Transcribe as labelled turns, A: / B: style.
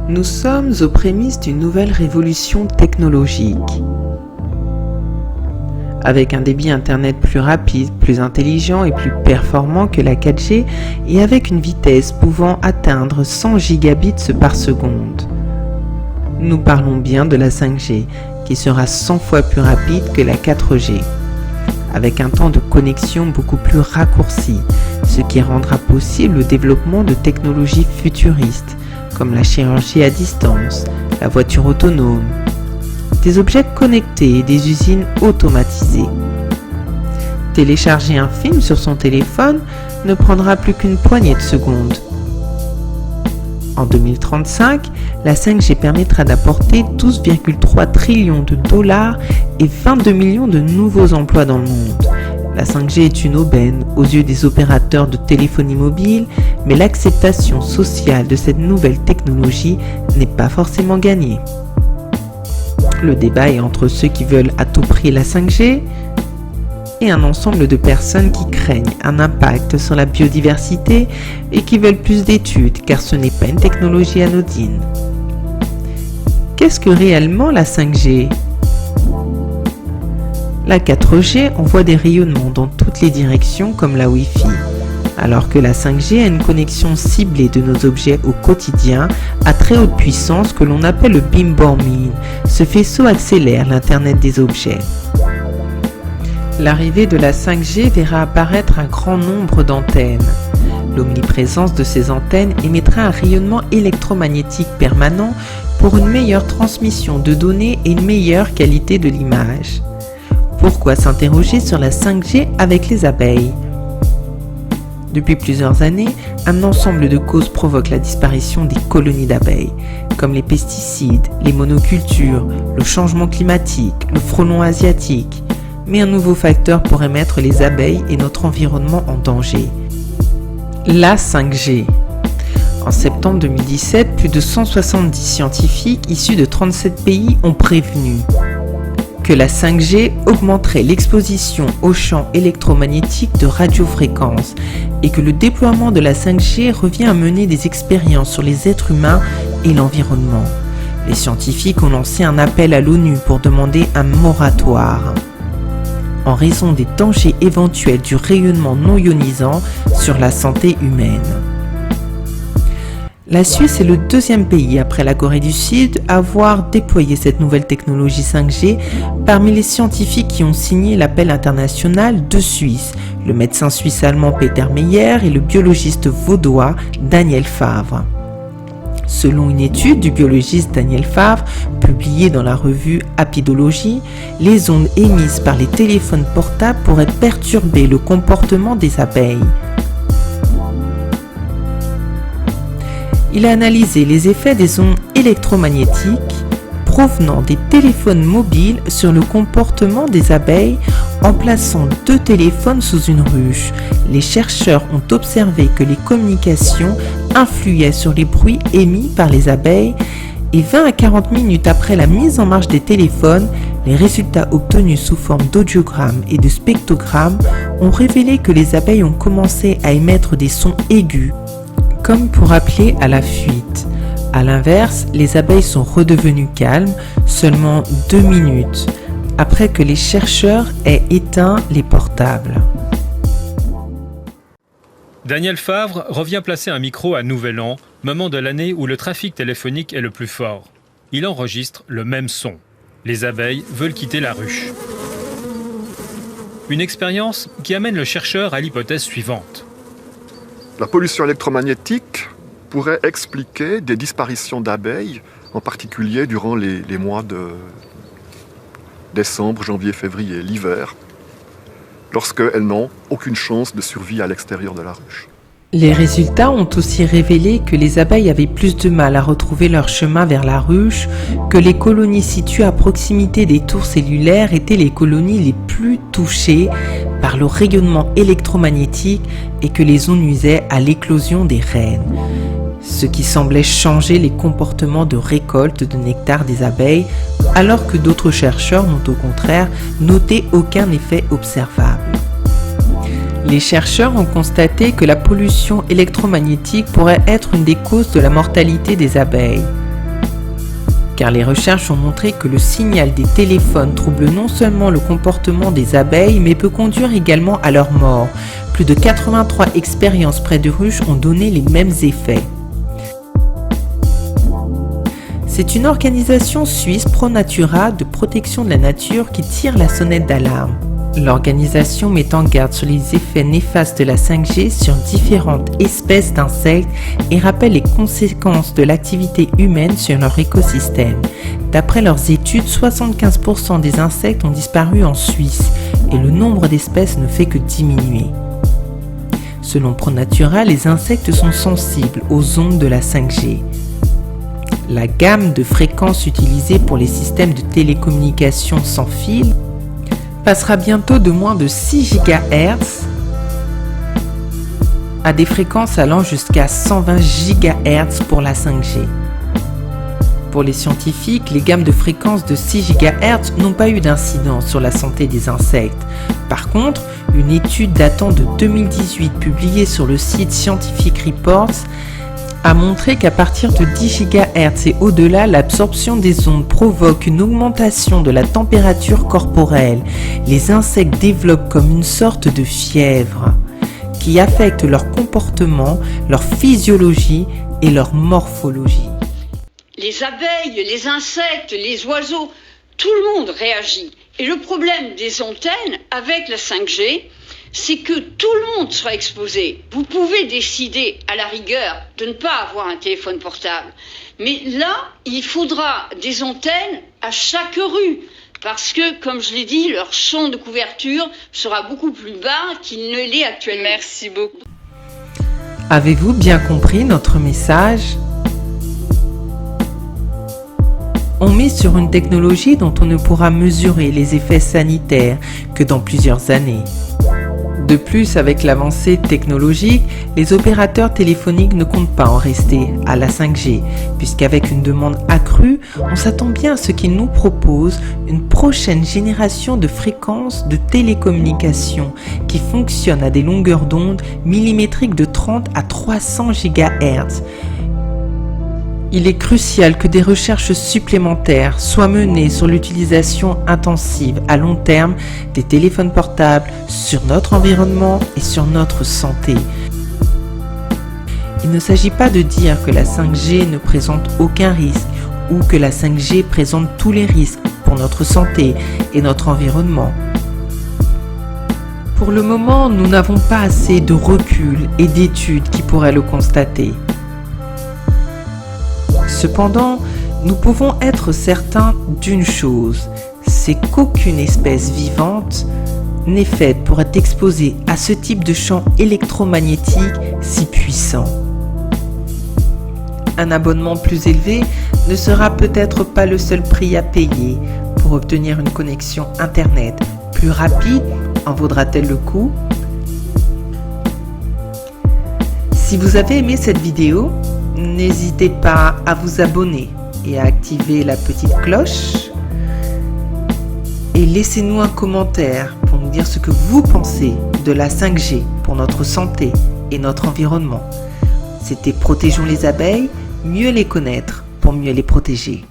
A: Nous sommes aux prémices d'une nouvelle révolution technologique. Avec un débit internet plus rapide, plus intelligent et plus performant que la 4G et avec une vitesse pouvant atteindre 100 gigabits par seconde. Nous parlons bien de la 5G qui sera 100 fois plus rapide que la 4G, avec un temps de connexion beaucoup plus raccourci, ce qui rendra possible le développement de technologies futuristes comme la chirurgie à distance, la voiture autonome, des objets connectés et des usines automatisées. Télécharger un film sur son téléphone ne prendra plus qu'une poignée de secondes. En 2035, la 5G permettra d'apporter 12,3 trillions de dollars et 22 millions de nouveaux emplois dans le monde. La 5G est une aubaine aux yeux des opérateurs de téléphonie mobile, mais l'acceptation sociale de cette nouvelle technologie n'est pas forcément gagnée. Le débat est entre ceux qui veulent à tout prix la 5G et un ensemble de personnes qui craignent un impact sur la biodiversité et qui veulent plus d'études car ce n'est pas une technologie anodine. Qu'est-ce que réellement la 5G ? La 4G envoie des rayonnements dans toutes les directions comme la Wi-Fi, alors que la 5G a une connexion ciblée de nos objets au quotidien à très haute puissance que l'on appelle le beamforming. Ce faisceau accélère l'Internet des objets. L'arrivée de la 5G verra apparaître un grand nombre d'antennes. L'omniprésence de ces antennes émettra un rayonnement électromagnétique permanent pour une meilleure transmission de données et une meilleure qualité de l'image. Pourquoi s'interroger sur la 5G avec les abeilles ? Depuis plusieurs années, un ensemble de causes provoque la disparition des colonies d'abeilles, comme les pesticides, les monocultures, le changement climatique, le frelon asiatique. Mais un nouveau facteur pourrait mettre les abeilles et notre environnement en danger. La 5G. En septembre 2017, plus de 170 scientifiques issus de 37 pays ont prévenu que la 5G augmenterait l'exposition aux champs électromagnétiques de radiofréquence et que le déploiement de la 5G revient à mener des expériences sur les êtres humains et l'environnement. Les scientifiques ont lancé un appel à l'ONU pour demander un moratoire en raison des dangers éventuels du rayonnement non ionisant sur la santé humaine. La Suisse est le deuxième pays après la Corée du Sud à avoir déployé cette nouvelle technologie 5G parmi les scientifiques qui ont signé l'appel international de Suisse, le médecin suisse-allemand Peter Meyer et le biologiste vaudois Daniel Favre. Selon une étude du biologiste Daniel Favre, publiée dans la revue Apidologie, les ondes émises par les téléphones portables pourraient perturber le comportement des abeilles. Il a analysé les effets des ondes électromagnétiques provenant des téléphones mobiles sur le comportement des abeilles en plaçant 2 téléphones sous une ruche. Les chercheurs ont observé que les communications influaient sur les bruits émis par les abeilles et 20 à 40 minutes après la mise en marche des téléphones, les résultats obtenus sous forme d'audiogrammes et de spectrogrammes ont révélé que les abeilles ont commencé à émettre des sons aigus, comme pour appeler à la fuite. A l'inverse, les abeilles sont redevenues calmes seulement 2 minutes après que les chercheurs aient éteint les portables.
B: Daniel Favre revient placer un micro à Nouvel An, moment de l'année où le trafic téléphonique est le plus fort. Il enregistre le même son. Les abeilles veulent quitter la ruche. Une expérience qui amène le chercheur à l'hypothèse suivante.
C: La pollution électromagnétique pourrait expliquer des disparitions d'abeilles, en particulier durant les mois de décembre, janvier, février, l'hiver, lorsqu'elles n'ont aucune chance de survie à l'extérieur de la ruche.
A: Les résultats ont aussi révélé que les abeilles avaient plus de mal à retrouver leur chemin vers la ruche, que les colonies situées à proximité des tours cellulaires étaient les colonies les plus touchées par le rayonnement électromagnétique et que les ondes nuisaient à l'éclosion des reines, ce qui semblait changer les comportements de récolte de nectar des abeilles, alors que d'autres chercheurs n'ont au contraire noté aucun effet observable. Les chercheurs ont constaté que la pollution électromagnétique pourrait être une des causes de la mortalité des abeilles. Car les recherches ont montré que le signal des téléphones trouble non seulement le comportement des abeilles, mais peut conduire également à leur mort. Plus de 83 expériences près de ruches ont donné les mêmes effets. C'est une organisation suisse ProNatura de protection de la nature qui tire la sonnette d'alarme. L'organisation met en garde sur les effets néfastes de la 5G sur différentes espèces d'insectes et rappelle les conséquences de l'activité humaine sur leur écosystème. D'après leurs études, 75% des insectes ont disparu en Suisse et le nombre d'espèces ne fait que diminuer. Selon ProNatura, les insectes sont sensibles aux ondes de la 5G. La gamme de fréquences utilisée pour les systèmes de télécommunication sans fil passera bientôt de moins de 6 GHz à des fréquences allant jusqu'à 120 GHz pour la 5G. Pour les scientifiques, les gammes de fréquences de 6 GHz n'ont pas eu d'incidence sur la santé des insectes. Par contre, une étude datant de 2018 publiée sur le site Scientific Reports a montré qu'à partir de 10 GHz et au-delà, l'absorption des ondes provoque une augmentation de la température corporelle. Les insectes développent comme une sorte de fièvre qui affecte leur comportement, leur physiologie et leur morphologie.
D: Les abeilles, les insectes, les oiseaux, tout le monde réagit. Et le problème des antennes avec la 5G, c'est que tout le monde sera exposé. Vous pouvez décider, à la rigueur, de ne pas avoir un téléphone portable. Mais là, il faudra des antennes à chaque rue. Parce que, comme je l'ai dit, leur champ de couverture sera beaucoup plus bas qu'il ne l'est actuellement.
E: Merci beaucoup.
A: Avez-vous bien compris notre message ? On met sur une technologie dont on ne pourra mesurer les effets sanitaires que dans plusieurs années. De plus, avec l'avancée technologique, les opérateurs téléphoniques ne comptent pas en rester à la 5G, puisqu'avec une demande accrue, on s'attend bien à ce qu'ils nous proposent une prochaine génération de fréquences de télécommunication qui fonctionnent à des longueurs d'onde millimétriques de 30 à 300 GHz. Il est crucial que des recherches supplémentaires soient menées sur l'utilisation intensive à long terme des téléphones portables sur notre environnement et sur notre santé. Il ne s'agit pas de dire que la 5G ne présente aucun risque ou que la 5G présente tous les risques pour notre santé et notre environnement. Pour le moment, nous n'avons pas assez de recul et d'études qui pourraient le constater. Cependant, nous pouvons être certains d'une chose, c'est qu'aucune espèce vivante n'est faite pour être exposée à ce type de champ électromagnétique si puissant. Un abonnement plus élevé ne sera peut-être pas le seul prix à payer pour obtenir une connexion Internet plus rapide. En vaudra-t-elle le coup ? Si vous avez aimé cette vidéo, n'hésitez pas à vous abonner et à activer la petite cloche. Et laissez-nous un commentaire pour nous dire ce que vous pensez de la 5G pour notre santé et notre environnement. C'était Protégeons les abeilles, mieux les connaître pour mieux les protéger.